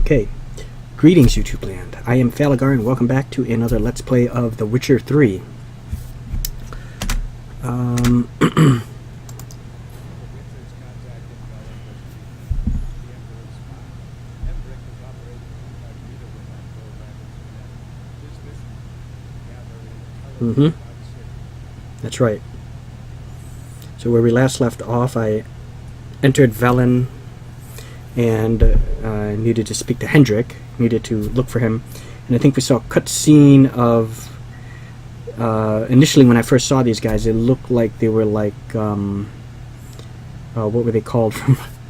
Okay, greetings YouTube land. I am Falagar and welcome back to another Let's Play of The Witcher 3. That's right. So where we last left off, I entered Velen and needed to speak to Hendrik, needed to look for him, and I think we saw a cutscene of initially when I first saw these guys, it looked like they were like what were they called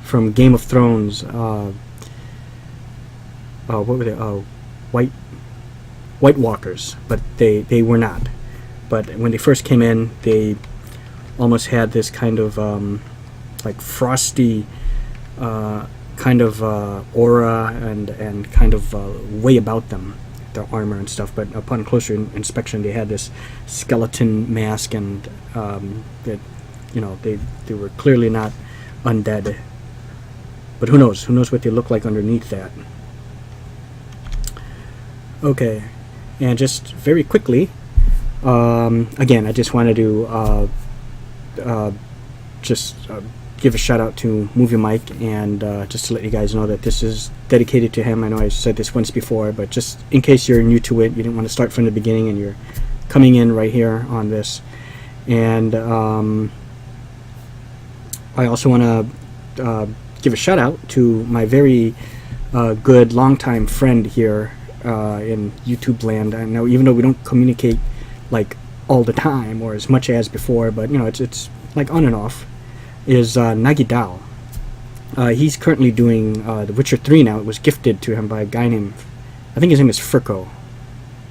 from Game of Thrones? What were they? White Walkers, but they were not. But when they first came in, they almost had this kind of like frosty kind of aura and kind of way about them, their armor and stuff. But upon closer inspection, they had this skeleton mask, and that, you know, they were clearly not undead. But who knows? Who knows what they look like underneath that? Okay, and just very quickly, again, I just wanted to give a shout out to Movie Mike, and just to let you guys know that this is dedicated to him. I know I said this once before, but just in case you're new to it, you didn't want to start from the beginning and you're coming in right here on this. And I also want to give a shout out to my very good longtime friend here in YouTube land. I know, even though we don't communicate like all the time or as much as before, but you know, it's like on and off, is Nagidal. He's currently doing The Witcher 3 now. It was gifted to him by a guy named, I think his name is Furco,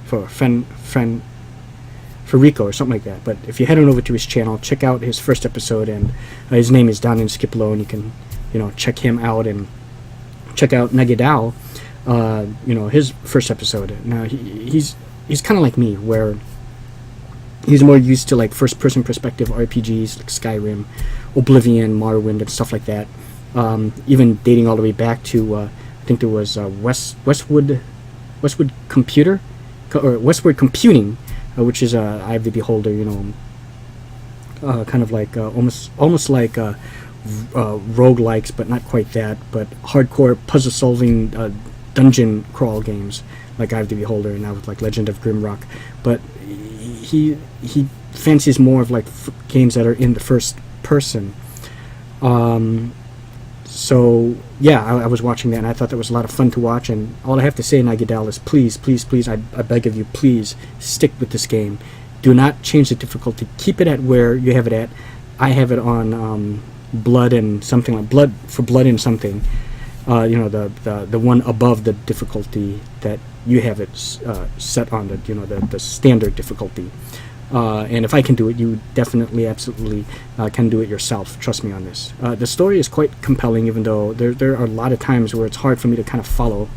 Furico or something like that. But if you head on over to his channel, check out his first episode, and his name is down in Skip Below, and you can, you know, check him out and check out Nagidal, you know, his first episode. Now he's kind of like me, where he's more used to like first-person perspective RPGs like Skyrim, Oblivion, Morrowind, and stuff like that. Even dating all the way back to I think there was Westwood Computing, which is Eye of the Beholder. You know, kind of like almost like roguelikes, but not quite that. But hardcore puzzle-solving dungeon crawl games like Eye of the Beholder, and now with like Legend of Grimrock. But he fancies more of like games that are in the first person. So yeah, I was watching that and I thought that was a lot of fun to watch. And all I have to say, Nagidal, is please, I beg of you, please stick with this game. Do not change the difficulty. Keep it at where you have it at. I have it on blood and something, like blood and something. You know, the one above the difficulty that you have it set on, the, you know, the standard difficulty. And if I can do it, you definitely, absolutely can do it yourself. Trust me on this. The story is quite compelling, even though there are a lot of times where it's hard for me to kind of follow,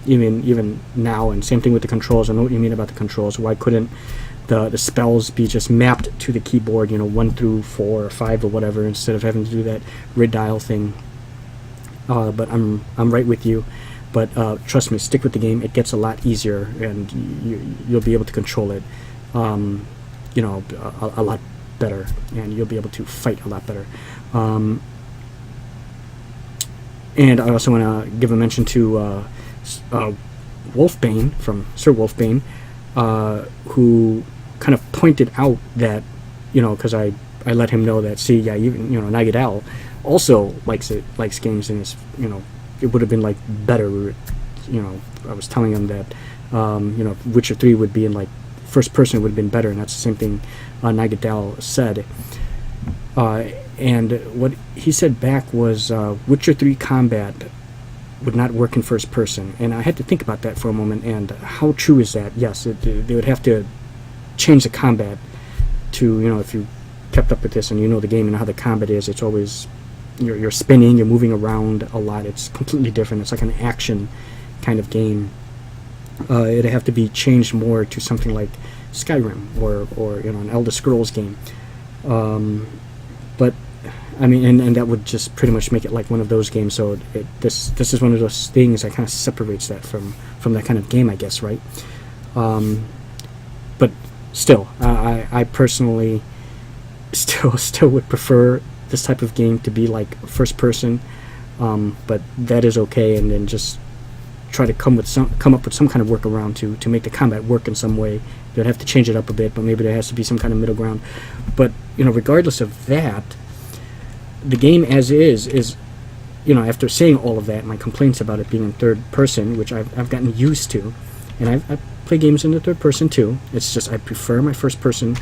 even now. And same thing with the controls. I know what you mean about the controls. Why couldn't the spells be just mapped to the keyboard? You know, 1 through 4 or 5 or whatever, instead of having to do that red dial thing. But I'm right with you. But trust me, stick with the game. It gets a lot easier, and you'll be able to control it, you know, a lot better, and you'll be able to fight a lot better. And I also want to give a mention to Wolfbane, from Sir Wolfbane, who kind of pointed out that, you know, because I let him know that, see, yeah, you know, Nagidal also likes games, and it's, you know, it would have been like better. You know, I was telling him that, you know, Witcher 3 would be in like first person, would have been better, and that's the same thing Nagidal said. And what he said back was Witcher 3 combat would not work in first person, and I had to think about that for a moment. And how true is that? Yes, they would have to change the combat to, you know, if you kept up with this and you know the game and how the combat is, it's always you're spinning, you're moving around a lot. It's completely different. It's like an action kind of game. It'd have to be changed more to something like Skyrim or you know, an Elder Scrolls game. But I mean, and that would just pretty much make it like one of those games. So this is one of those things that kind of separates that from that kind of game, I guess, right? But still, I personally still would prefer this type of game to be like first person. But that is okay, and then just try to come up with some kind of workaround to make the combat work in some way. You'd have to change it up a bit, but maybe there has to be some kind of middle ground. But regardless of that, the game as is after saying all of that, my complaints about it being in third person, which I've gotten used to, and I play games in the third person too. It's just I prefer my first person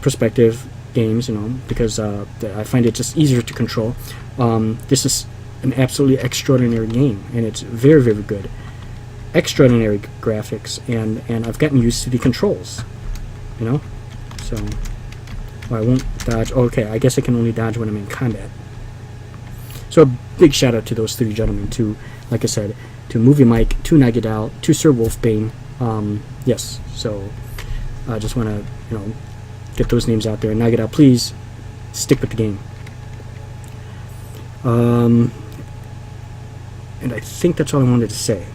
perspective games, because I find it just easier to control. This is an absolutely extraordinary game, and it's very, very good. Extraordinary graphics, and I've gotten used to the controls, so I won't dodge. Okay, I guess I can only dodge when I'm in combat. So a big shout out to those three gentlemen, to, like I said, to Movie Mike, to Nagidal, to Sir Wolfbane. Yes, so I just want to get those names out there. Nagidal, please stick with the game. And I think that's all I wanted to say.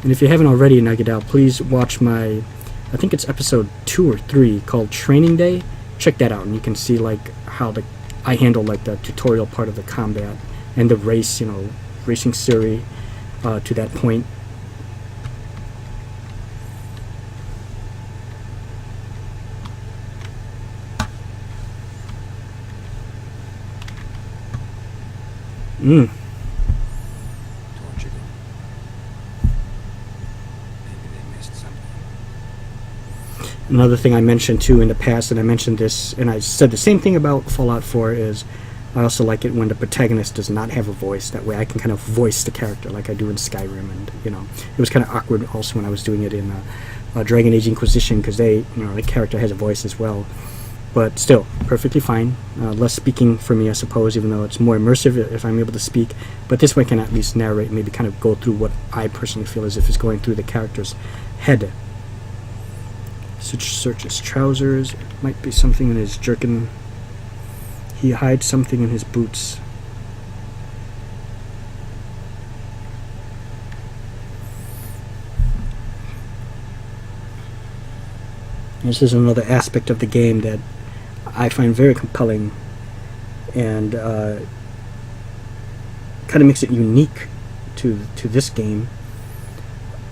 And if you haven't already, Nagidal, please watch my, I think it's episode 2 or 3, called Training Day. Check that out, and you can see like how I handle like the tutorial part of the combat and the race, racing Siri to that point. Another thing I mentioned too in the past, and I mentioned this, and I said the same thing about Fallout 4, is I also like it when the protagonist does not have a voice. That way I can kind of voice the character like I do in Skyrim, and it was kind of awkward also when I was doing it in Dragon Age Inquisition, because the character has a voice as well. But still, perfectly fine. Less speaking for me, I suppose, even though it's more immersive if I'm able to speak. But this way I can at least narrate, maybe kind of go through what I personally feel as if it's going through the character's head. Search his trousers. It might be something in his jerkin. He hides something in his boots. This is another aspect of the game that I find very compelling, and kind of makes it unique to this game.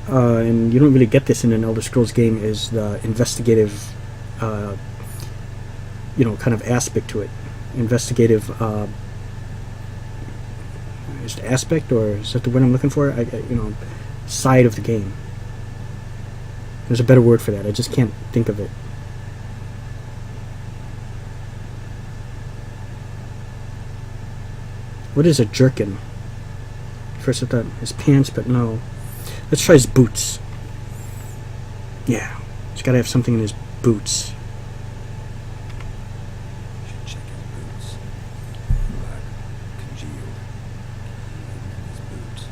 And you don't really get this in an Elder Scrolls game, is the investigative, kind of aspect to it. Investigative, is it aspect, or is that the word I'm looking for? Side of the game. There's a better word for that. I just can't think of it. What is a jerkin? First I thought his pants, but no. Let's try his boots. Yeah, he's got to have something in his boots. Should check his boots. Blood congealed in his boots.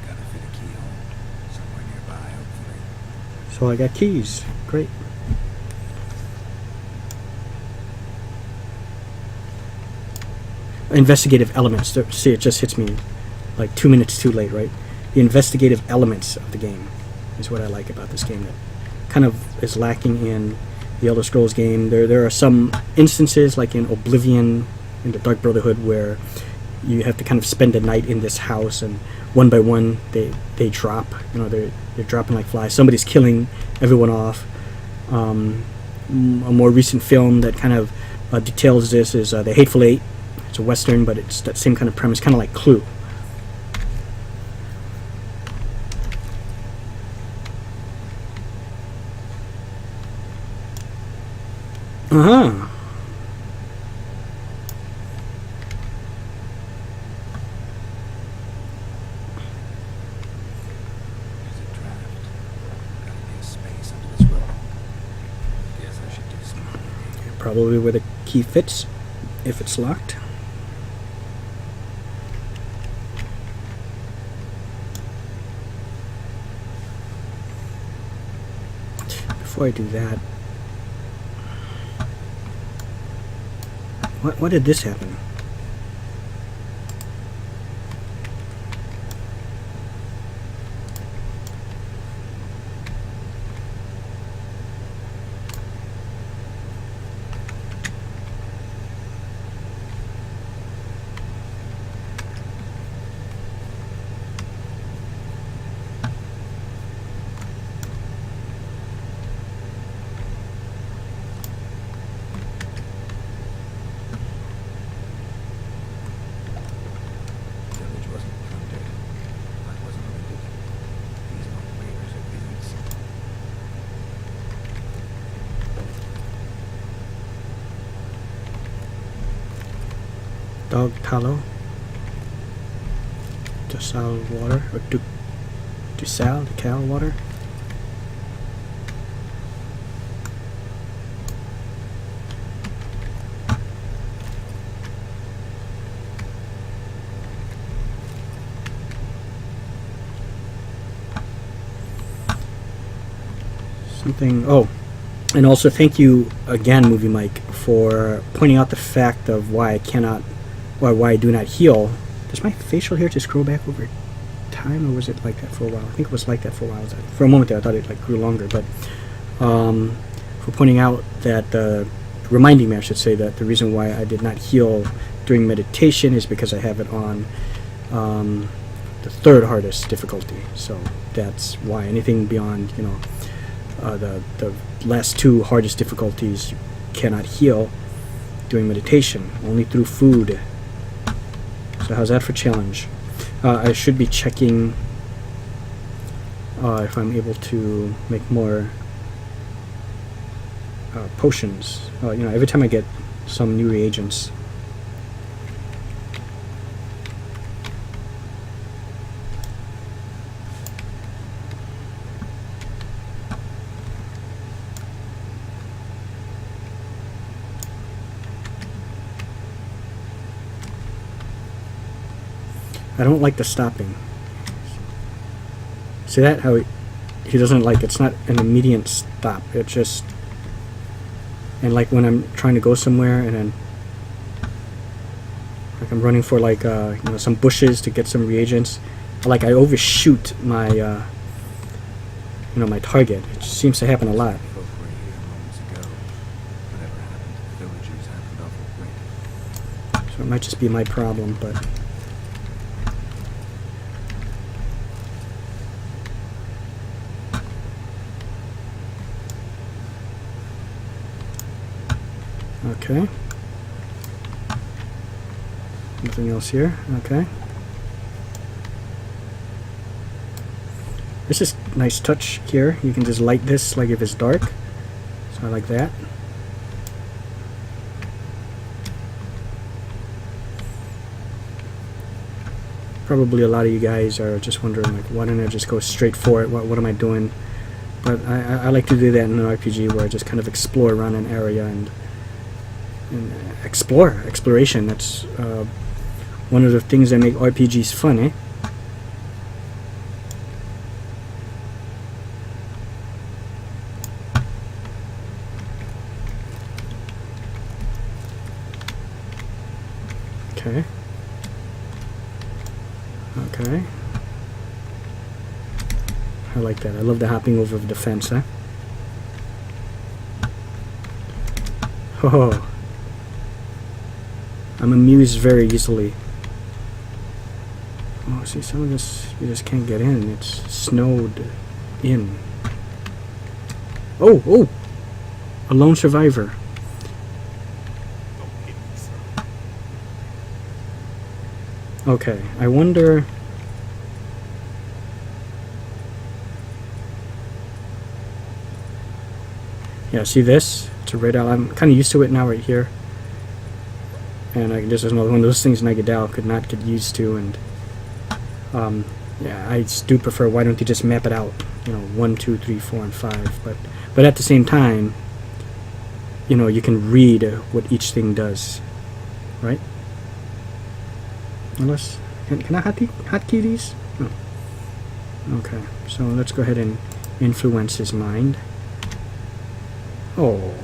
Gotta fit a keyhole somewhere nearby, hopefully. So I got keys. Great. Investigative elements. See, it just hits me like 2 minutes too late, right? The investigative elements of the game is what I like about this game, that kind of is lacking in the Elder Scrolls game. There are some instances, like in Oblivion, in the Dark Brotherhood, where you have to kind of spend a night in this house, and one by one they drop. They're dropping like flies. Somebody's killing everyone off. A more recent film that kind of details this is The Hateful Eight. It's a Western, but it's that same kind of premise, kind of like Clue. Uh-huh. There's a draft. Gotta be a space under this room. Guess I should do some. Probably where the key fits, if it's locked. before I do that, what did this happen? Village wasn't plundered. I wasn't raided. These operators are thieves. Dog tallow, Dusal water, or Decal water. Something. Oh, and also thank you again, Movie Mike, for pointing out the fact of why I cannot, or why I do not heal. Does my facial hair just grow back over time, or was it like that for a while? I think it was like that for a while. For a moment there, I thought it like grew longer. But for pointing out that, reminding me, I should say, that the reason why I did not heal during meditation is because I have it on the third hardest difficulty. So that's why. Anything beyond, the last two hardest difficulties, you cannot heal during meditation, only through food. So how's that for challenge? I should be checking if I'm able to make more potions. Every time I get some new reagents. I don't like the stopping. See that? How he doesn't like, it's not an immediate stop. It just, and like when I'm trying to go somewhere and then like I'm running for like some bushes to get some reagents, like I overshoot my my target. It just seems to happen a lot. Folk were here moments ago. Whatever happened to the villagers happened awful quick. So it might just be my problem, but okay. Nothing else here. Okay. This is nice touch here. You can just light this like if it's dark. So I like that. Probably a lot of you guys are just wondering, like, why don't I just go straight for it? What am I doing? But I like to do that in an RPG where I just kind of explore around an area and exploration. That's one of the things that make RPGs fun, eh? Okay. Okay. I like that. I love the hopping over the fence, huh? Oh. I'm amused very easily. Oh, see, some of this you just can't get in. It's snowed in. Oh! A lone survivor. Okay, I wonder... Yeah, see this? It's a red owl. I'm kind of used to it now right here. And this is another one of those things Nagadal could not get used to, and yeah, I do prefer, why don't you just map it out, 1, 2, 3, 4, and 5, but at the same time, you can read what each thing does, right? Unless, can I hotkey these? No. Okay, so let's go ahead and influence his mind. Oh.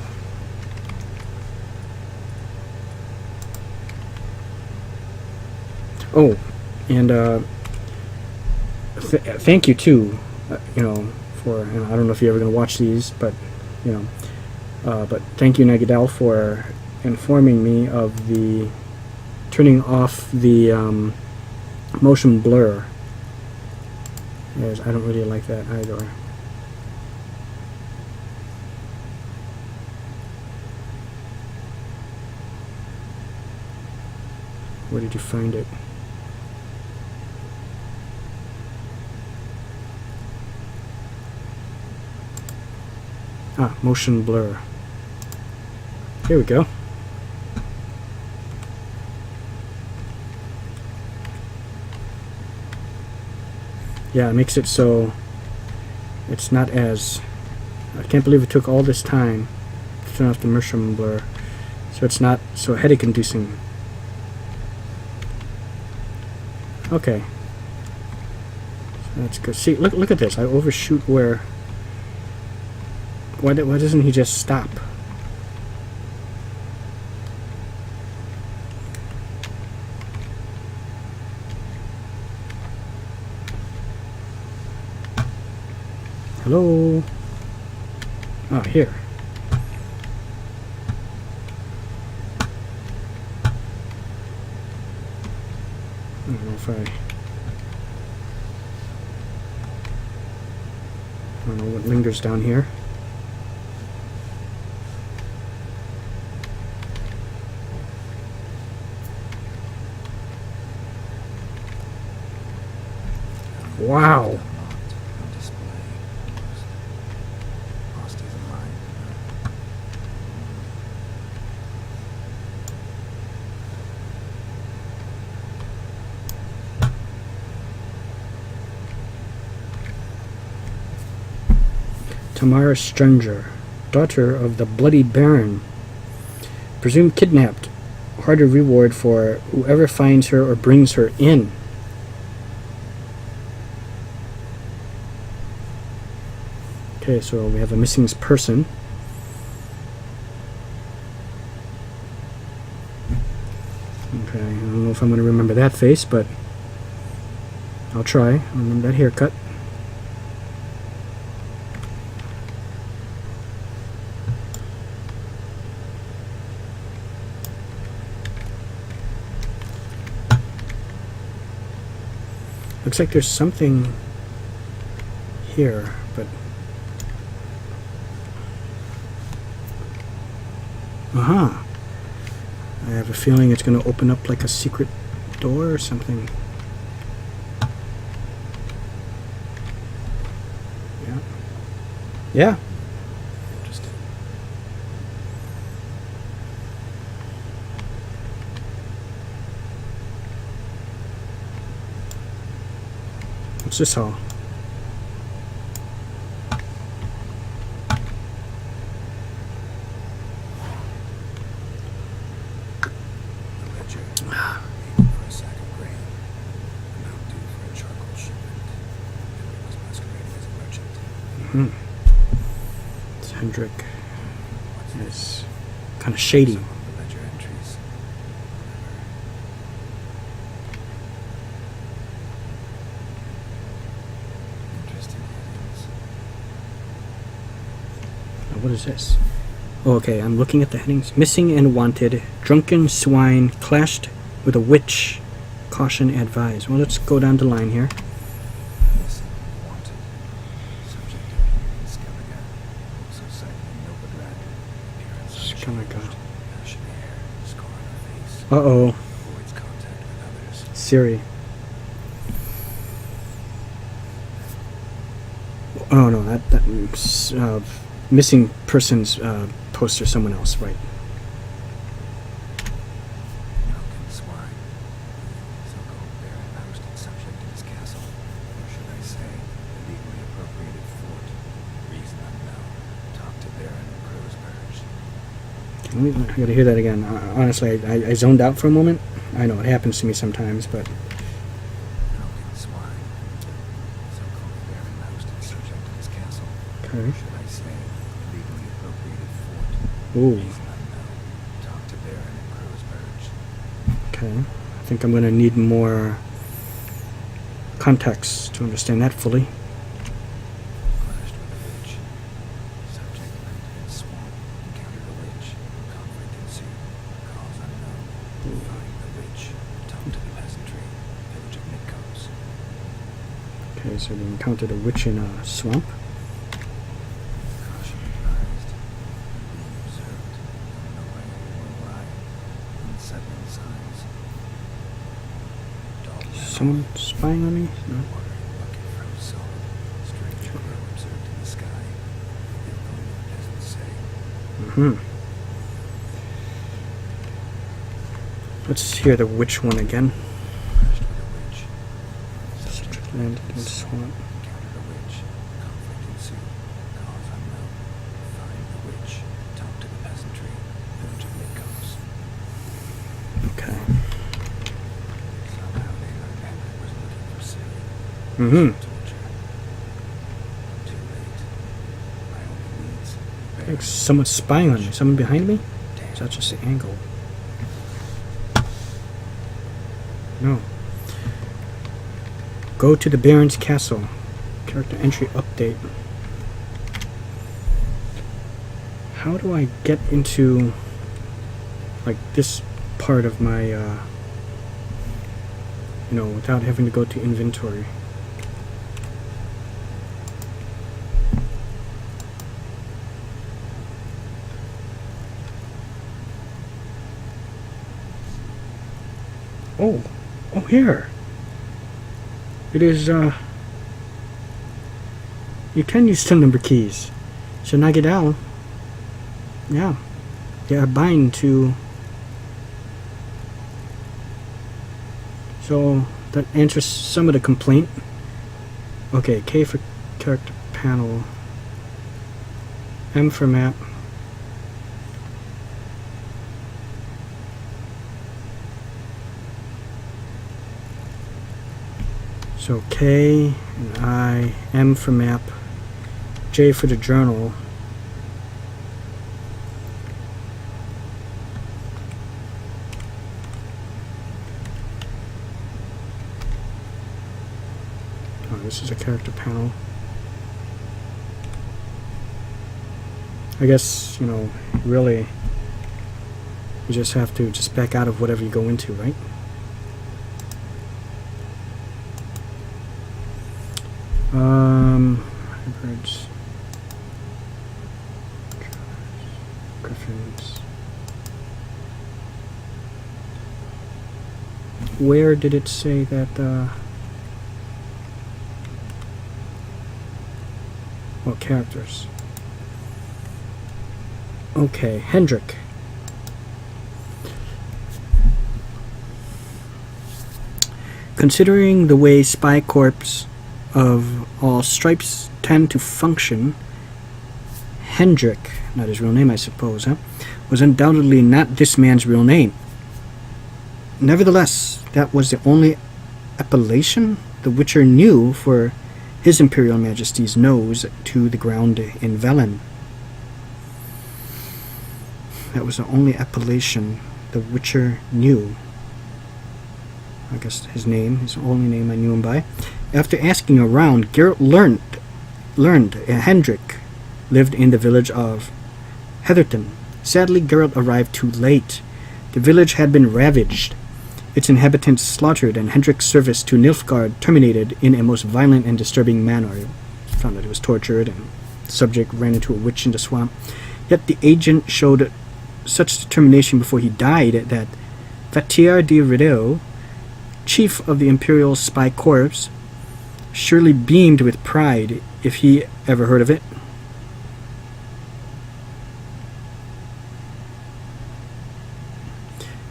Oh, and thank you too, you know, for, you know, I don't know if you're ever going to watch these, but, you know, but thank you, Nagadal, for informing me of the turning off the motion blur. Yes, I don't really like that either. Where did you find it? Ah, motion blur. Here we go. Yeah, it makes it so it's not as... I can't believe it took all this time to turn off the motion blur. So it's not so headache inducing. Okay. So that's good. See, look at this. I overshoot where... Why doesn't he just stop? Hello? Oh, here. I don't know if I don't know what lingers down here. Wow. Tamara Stranger, daughter of the Bloody Baron, presumed kidnapped. Harder reward for whoever finds her or brings her in. Okay, so we have a missing person. Okay, I don't know if I'm going to remember that face, but I'll try. I'll remember that haircut. Looks like there's something here, but... Aha! I have a feeling it's going to open up like a secret door or something. Yeah. Yeah. Interesting. What's this all? For a sack of grain, amount due for a charcoal shipment. Henry was masquerading as a merchant. It's Hendrik. What's this? It's kind of shady. Some of the ledger entries. Interesting headings. What is this? Oh, okay, I'm looking at the headings. Missing and wanted. Drunken swine clashed with a witch. Caution advised. Well, let's go down the line here. Missing, wanted. Subject of Skellige. Also cited in Novigrad. Appearance Skellige. unchanged. Ashen hair. Scar on her face. Uh-oh. Avoids contact with others. Siri. Oh, no, that missing persons poster, someone else, right? Drunken swine. So-called baron housed and subject to his castle. Or should I say, illegally appropriated fort. Reason unknown. Talk to Baron Crowsburge. I gotta hear that again. Honestly, I zoned out for a moment. I know it happens to me sometimes, but... Drunken swine. So-called baron housed and subject to his castle. Okay. Or should I say, illegally appropriated fort. Ooh. Reason unknown. Talk to Baron at Crow's Verge. Okay. I think I'm going to need more context to understand that fully. Clashed with a witch. Subject landed in swamp. Encountered a witch. Conflict ensued. Cause unknown. Find the witch. Talk to the peasantry. Village of Midcoast. Okay, so they encountered a witch in a swamp. Caution advised. Being observed. Unaware or why. Unsettling signs. Dog Someone spying on me? No. water bucket froze solid. Strange glow observed in the sky. If only the peasants say. Mm-hmm. Let's hear the witch one again. Clashed with a witch. Subject Landed in swamp. encountered a witch. Conflict ensued. Cause unknown. Find the witch. Talk to the peasantry. Village of Midcoast. Okay. Somehow they heard Henry was looking for Celia. Mm-hmm. Torture. Too late. My only leads. Thanks. Someone's spying on me. Someone behind me? Damn. Is that just the angle? No. Go to the Baron's castle. Character entry update. How do I get into like this part of my without having to go to inventory? Oh, here. It is, you can use still number keys. So knock it down. Yeah. They are bind to. So that answers some of the complaint. Okay, K for character panel. M for map. So K and I, M for map, J for the journal. Oh, this is a character panel. I guess, really, you just have to just back out of whatever you go into, right? Hybrids. Griffins. Where did it say that, oh, characters. Okay, Hendrik. Considering the way spy corps of all stripes tend to function, Hendrik, not his real name I suppose, was undoubtedly not this man's real name. Nevertheless, that was the only appellation the Witcher knew for His Imperial Majesty's nose to the ground in Velen. That was the only appellation the Witcher knew. I guess his name, his only name I knew him by. After asking around, Geralt learned Hendrik lived in the village of Heatherton. Sadly, Geralt arrived too late. The village had been ravaged, its inhabitants slaughtered, and Hendrik's service to Nilfgaard terminated in a most violent and disturbing manner. He found that he was tortured, and the subject ran into a witch in the swamp. Yet the agent showed such determination before he died that Vatier de Rideau, chief of the Imperial Spy Corps, surely beamed with pride if he ever heard of it.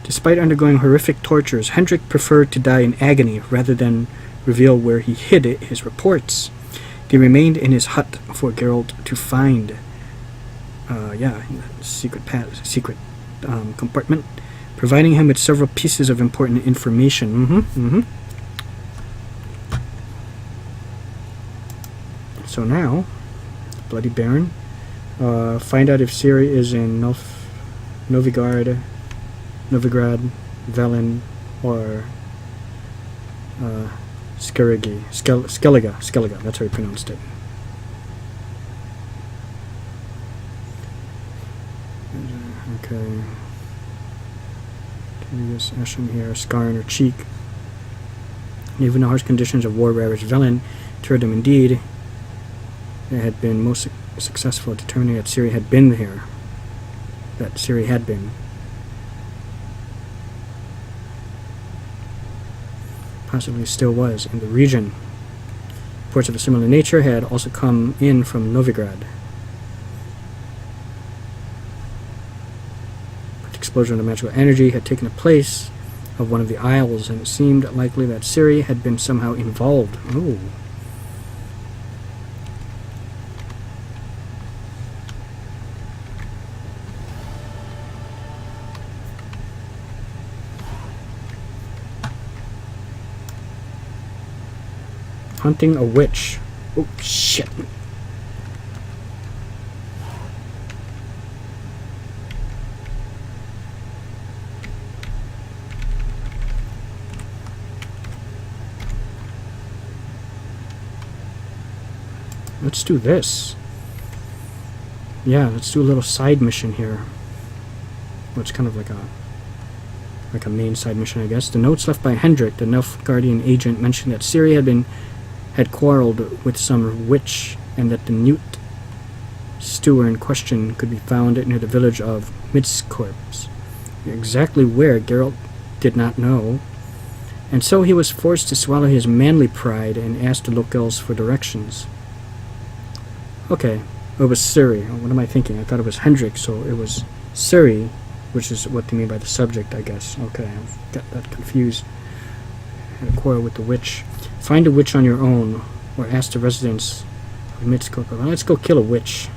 Despite undergoing horrific tortures, Hendrik preferred to die in agony rather than reveal where he hid his reports. They remained in his hut for Geralt to find. Secret compartment, providing him with several pieces of important information. So now, Bloody Baron. Find out if Ciri is in Novigrad, Velen, or Skellige. That's how he pronounced it. Okay. This Ashen here, scar on her cheek. Even the harsh conditions of war ravaged Velen assured them indeed they had been most successful at determining that Ciri had been here. That Ciri had been. Possibly still was in the region. Reports of a similar nature had also come in from Novigrad. But the explosion of magical energy had taken the place of one of the isles, and it seemed likely that Ciri had been somehow involved. Oh. Hunting a witch. Oh, shit. Let's do this. Yeah, let's do a little side mission here. Well, it's kind of like a main side mission, I guess. The notes left by Hendrik, the Nilfgaardian agent, mentioned that Ciri had quarreled with some witch, and that the Newt stewer in question could be found near the village of Midscorps. Exactly where, Geralt did not know, and so he was forced to swallow his manly pride and ask the locals for directions. Okay, it was Ciri. What am I thinking? I thought it was Hendrik, so it was Ciri, which is what they mean by the subject, I guess. Okay, I've got that confused. Had a quarrel with the witch. Find a witch on your own, or ask the residents of Midscorps. Well, let's go kill a witch.